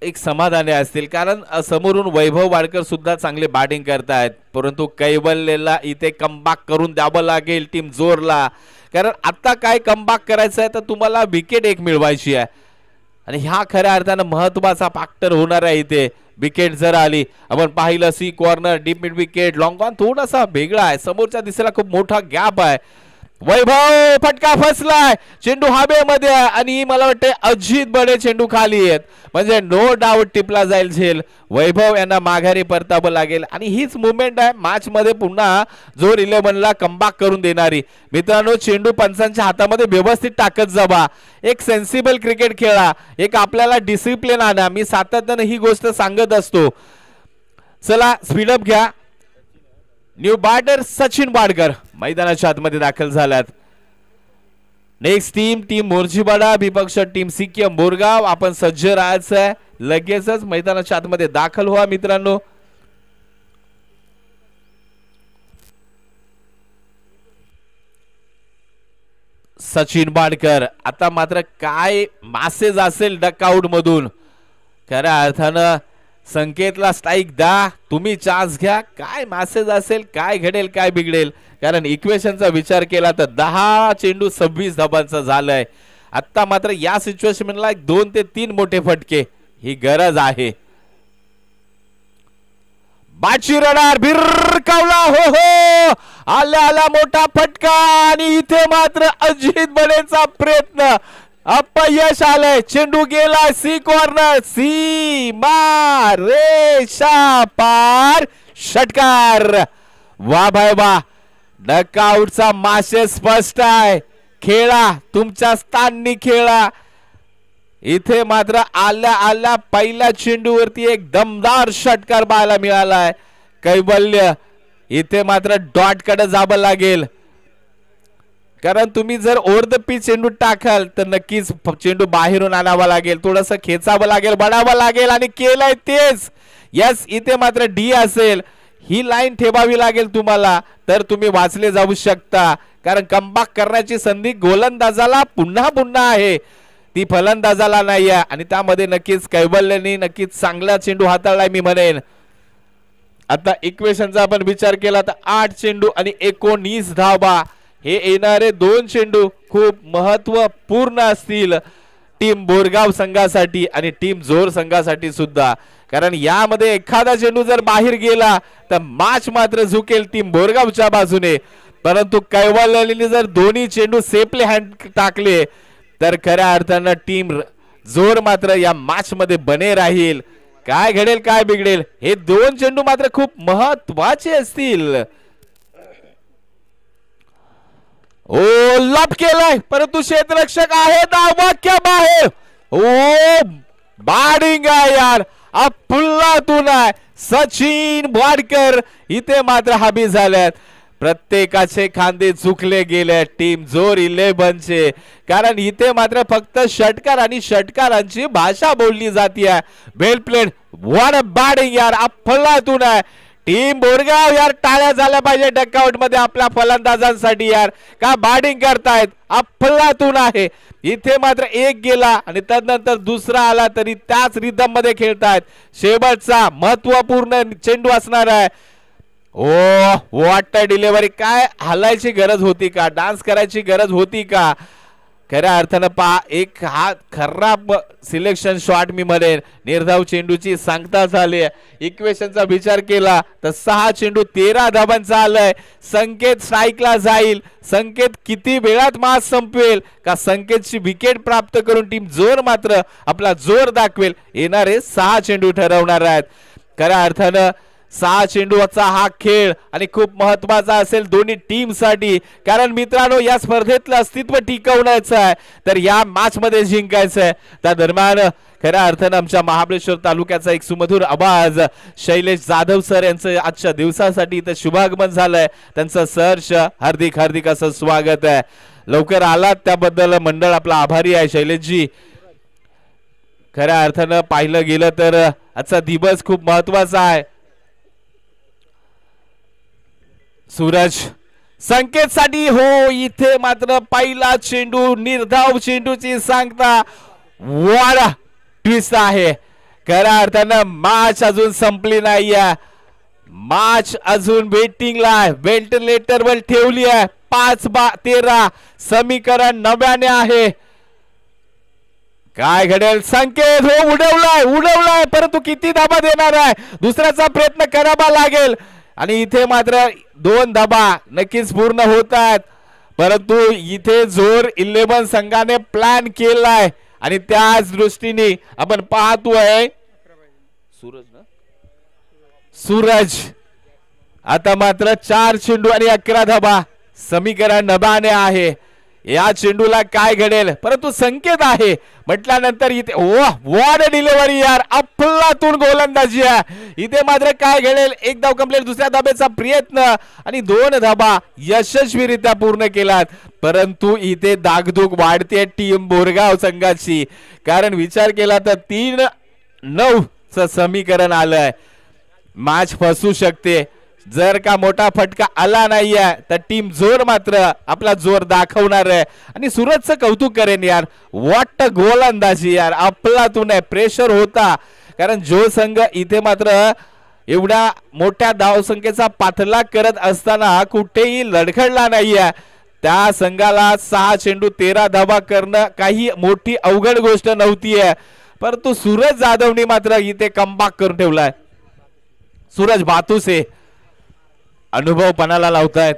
एक समाधानी असतील, कारण समोरून वैभव वाडकर सुद्धा चांगले बॅटिंग करतायत. परंतु कैवल्यला इथे कमबॅक करून द्यावं लागेल टीम जोरला, कारण आता काय कमबॅक करायचं आहे तर तुम्हाला विकेट एक मिळवायची आहे आणि ह्या खऱ्या अर्थानं महत्वाचा फॅक्टर होणार आहे. इथे विकेट जर आली, आपण पाहिलं सी corner, deep mid wicket, long on थोडासा वेगळा आहे, समोरच्या दिशेला खूप मोठा गॅप आहे. वैभव फटका फसलाय, चेंडू हवेमध्ये आणि मला वाटते अजित बडे चेंडू खाली आहेत, म्हणजे नो डाऊट टिपला जाईल झेल. वैभव यांना माघारी परतावं लागेल आणि हीच मुवमेंट आहे मॅच मध्ये पुन्हा जोर 11ला कमबॅक करून देणारी. मित्रांनो, चेंडू पंचांच्या हातामध्ये व्यवस्थित टाकत जावा, एक सेन्सिबल क्रिकेट खेळा, एक आपल्याला डिसिप्लिन आणा. मी सातत्याने ही गोष्ट सांगत असतो. चला स्पीडअप घ्या. न्यू बॅटर सचिन वाडकर मैदानाच्या आतमध्ये दाखल झाल्यात. नेक्स्ट टीम मोर्जीवाडा विपक्ष टीम सिक्कीम बोरगाव. आपण सज्ज राहायचं, लगेचच मैदानाच्या आतमध्ये दाखल व्हा मित्रांनो. सचिन वाडकर, आता मात्र काय मॅसेज असेल डकआउट मधून, खऱ्या अर्थानं संकेतला स्ट्राईक द्या, तुम्ही चान्स घ्या. काय मॅसेज असेल, काय घडेल, काय बिघडेल, कारण इक्वेशनचा विचार केला तर 10 चेंडू 26 धाबांचा झालाय. आता मात्र या सिच्युएशनला 2 ते 3 मोठे फटके ही गरज आहे. बाची रडार भिरकावला, हो आला मोठा फटका आणि इथे मात्र अजित बडेचा प्रयत्न अपयश आलंय. चेंडू गेला सी कॉर्नर, सी मार रेषा पार, षटकार. वा भाई वा, डकआउटचा मासे स्पष्ट आहे. खेळा, तुमच्या स्थानी खेळा. इथे मात्र आल्या पहिल्या चेंडूवरती एक दमदार षटकार पाहायला मिळालाय. कैवल्य, इथे मात्र डॉट कडे जावं लागेल, कारण तुम्ही जर ओव्हर द पिच चेंडू टाकाल तर नक्कीच चेंडू बाहेरून आणावा लागेल, थोडंसं खेचावं लागेल, बडावं लागेल आणि केलंय तेच. यस, इथे मात्र डी असेल, ही लाईन ठेवावी लागेल तुम्हाला, तर तुम्ही वाचले जाऊ शकता, कारण कमबॅक करण्याची संधी गोलंदाजाला पुन्हा आहे, ती फलंदाजाला नाही आहे. आणि त्यामध्ये नक्कीच कैवल्यनी नक्कीच चांगला चेंडू हाताळलाय मी म्हणेन. आता इक्वेशनचा आपण विचार केला तर 8 चेंडू आणि 19 धावा, हे येणारे 2 चेंडू खूप महत्वपूर्ण असतील टीम बोरगाव संघासाठी आणि टीम जोर संघासाठी सुद्धा, कारण यामध्ये एखादा चेंडू जर बाहेर गेला तर मॅच मात्र झुकेल टीम बोरगावच्या बाजूने. परंतु कैवल्यने जर दोन्ही चेंडू सेफली हँड टाकले तर खऱ्या अर्थानं टीम जोर मात्र या मॅच मध्ये बने राहील. काय घडेल, काय बिघडेल, हे 2 चेंडू मात्र खूप महत्वाचे असतील. ओ लप केलाय, परंतु क्षेत्ररक्षक आहे धावाक्या बाहेर. ओ बॅटिंग आहे यार, अफलातून आहे. सचिन वाडकर इथे मात्र हबी झाल्यात. प्रत्येकाचे खांदे झुकले गेले टीम जोर 11चे, कारण इथे मात्र फक्त षटकार आणि षटकारांची भाषा बोलली जाते. वेल प्लेड, व्हाट अ बॅटिंग यार, अफलातून आहे. टीम बोरगाव यार, टाळ्या झाल्या पाहिजे डकआउट मध्ये आपल्या फलंदाजांसाठी यार, का बॅटिंग करतायत, अफलातून आहे. इथे मात्र एक गेला आणि त्यानंतर दुसरा आला तरी त्याच रिदम मध्ये खेळतायत. शेवटचा महत्वपूर्ण चेंडू असणार आहे. ओ व्हॉट अ डिलिव्हरी, काय हलायची गरज होती का, डान्स करायची गरज होती का. खऱ्या अर्थानं पहा, एक हा खराब सिलेक्शन शॉट मी म्हणेन. निर्धाव चेंडूची सांगता झाली. इक्वेशनचा विचार केला तर 6 चेंडू 13 धावांचा आलाय. संकेत स्ट्राईकला जाईल, संकेत किती वेळात मॅच संपवेल का संकेतची विकेट प्राप्त करून टीम जोर मात्र आपला जोर दाखवेल, येणारे 6 चेंडू ठरवणार आहेत. खऱ्या अर्थानं 6 चेंडूचा हा खेळ आणि खूप महत्वाचा असेल दोन्ही टीम साठी, कारण मित्रांनो या स्पर्धेतलं अस्तित्व टिकवण्याचं आहे तर या मॅच मध्ये जिंकायचं आहे. त्या दरम्यान खऱ्या अर्थानं आमच्या महाबळेश्वर तालुक्याचा एक सुमधुर आवाज शैलेश जाधव सर यांचं आजच्या दिवसासाठी इथं शुभागमन झालंय. त्यांचं सहर्ष हार्दिक हार्दिक असं स्वागत आहे. लवकर आलात त्याबद्दल मंडळ आपला आभारी आहे शैलेशजी. खऱ्या अर्थानं पाहिलं गेलं तर आजचा दिवस खूप महत्वाचा आहे. सूरज संकेत साठी हो, इथे मात्र पहिला चेंडू निर्धाव चेंडूची सांगता वाडा ट्विस्ट आहे. खऱ्या अर्थानं मॅच अजून संपली नाहीये, मॅच अजून वेटिंगला आहे, व्हेंटिलेटर वर ठेवली आहे. 5-13 समीकरण नव्याने आहे. काय घडेल संकेत हो, उडवलाय परंतु किती धाबा देणार आहे, दुसऱ्याचा प्रयत्न करावा लागेल आणि इथे मात्र 2 धाबा नक्कीच पूर्ण होत आहेत. परंतु इथे जोर 11 संघाने प्लॅन केलाय आणि त्याच दृष्टीने आपण पाहतोय सूरज आता मात्र 4 चेंडू आणि 11 धाबा समीकरण नव्याने आहे. या चेंडूला काय घडेल, परंतु संकेत आहे म्हटल्यानंतर इथे वॉट डिलिव्हरी यार, अफलातून गोलंदाजी आहे. इथे मात्र काय घडेल, एक धाव कंप्लीट, दुसऱ्या धाब्याचा प्रयत्न आणि 2 धाबा यशस्वीरित्या पूर्ण केलात. परंतु इथे दागदुग वाढते टीम बोरगाव संघाची, कारण विचार केला तर 3-9 च समीकरण आलंय. मॅच फसू शकते जर का मोठा फटका आला नाहीये तर टीम जोर मात्र आपला जोर दाखवणार आहे. आणि सूरजचं कौतुक करेन यार, व्हॉट गोलंदाजी यार, अफलातून आहे. प्रेशर होता कारण जो संघ इथे मात्र एवढ्या मोठ्या धावसंख्येचा पाठलाग करत असताना कुठेही लडखडला नाहीये, त्या संघाला 6 चेंडू 13 धावा करणं काही मोठी अवघड गोष्ट नव्हतीये. परंतु सूरज जाधवने मात्र इथे कमबॅक करून ठेवलाय. सूरज भातुसे अनुभव पणाला लावतायत.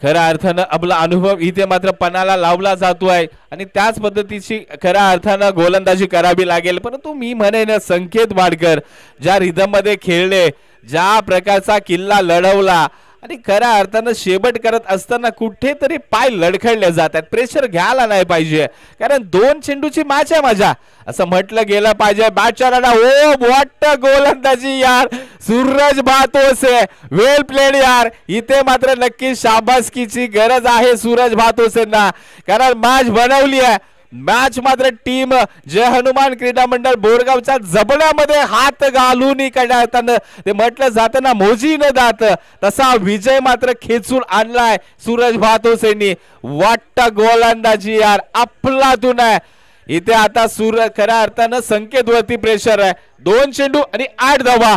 खऱ्या अर्थानं आपला अनुभव इथे मात्र पणाला लावला जातोय आणि त्याच पद्धतीची खऱ्या अर्थानं गोलंदाजी करावी लागेल. परंतु मी म्हणेन संकेत वाडकर ज्या रिदम मध्ये खेळले, ज्या प्रकारचा किल्ला लढवला आणि खऱ्या अर्थानं शेवट करत असताना कुठेतरी पाय लडखडले जातात. प्रेशर घ्यायला नाही पाहिजे कारण 2 चेंडूची मॅच आहे माझ्या असं म्हटलं गेलं पाहिजे. बॅटच्या राडा ओ व्हॉट गोलंदाजी यार, सूरज भातोसे वेल प्लेड यार. इथे मात्र नक्की शाबासकीची गरज आहे सूरज भातोसेंना, कारण मॅच बनवली आहे. मॅच मात्र टीम जय हनुमान क्रीडा मंडळ बोरगावच्या जबड्यामध्ये हात घालून ते म्हटलं जातं ना मोजी न जात, तसा विजय मात्र खेचून आणलाय सूरज भातोसेंनी. वाटत गोलंदाजी यार, अफलातून आहे. इथे आता सूरज खऱ्या अर्थानं संकेत वरती प्रेशर आहे. 2 चेंडू आणि 8 धावा.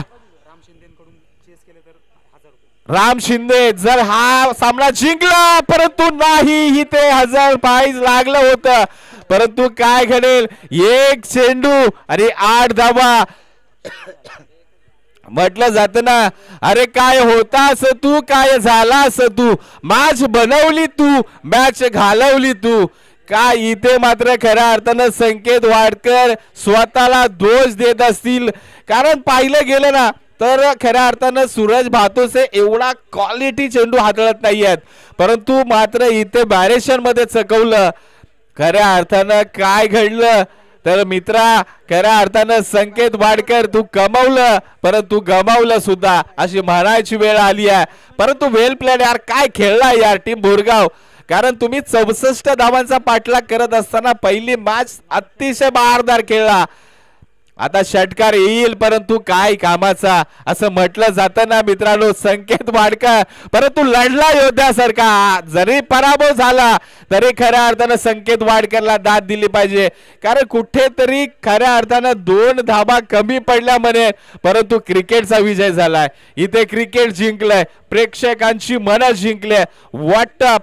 राम शिंदे जर हा सामना जिंकला, परंतु नाही, इथे 1000 प्राइज लागलं होतं. परंतु काय घडेल, 1 चेंडू आणि 8 धावा. म्हटलं जात ना, अरे काय होतास तू, काय झालास तू, मॅच बनवली तू, मॅच घालवली तू. काय इथे मात्र खऱ्या अर्थानं संकेत वाडकर स्वतःला दोष देत असतील, कारण पाहिलं गेलं ना तर खऱ्या अर्थानं सूरज भातोसे एवढा क्वालिटी चेंडू हाताळत नाहीयेत, परंतु मात्र इथे बॅरेशन मध्ये चकवलं. खऱ्या अर्थानं काय घडलं तर मित्रा, खऱ्या अर्थानं संकेत वाडकर तू कमवलं परंतु गमावलं सुद्धा अशी म्हणायची वेळ आली आहे. परंतु वेल प्लेड यार, काय खेळला यार टीम बोरगाव, कारण तुम्ही 64 धावांचा पाठलाग करत असताना पहिली मॅच अतिशय बहारदार खेळला. आता षटकार येईल परंतु काय कामाचा असं म्हटलं जातं ना मित्रांनो. संकेत वाडकर परंतु लढला योद्ध्यासारखा, जरी पराभव झाला तरी खऱ्या अर्थानं संकेत वाडकरला दाद दिली पाहिजे, कारण कुठेतरी खऱ्या अर्थानं 2 धाबा कमी पडल्या म्हणे, परंतु क्रिकेटचा विजय झालाय. इथे क्रिकेट जिंकलंय, प्रेक्षकांची मनं जिंकले. वाटतं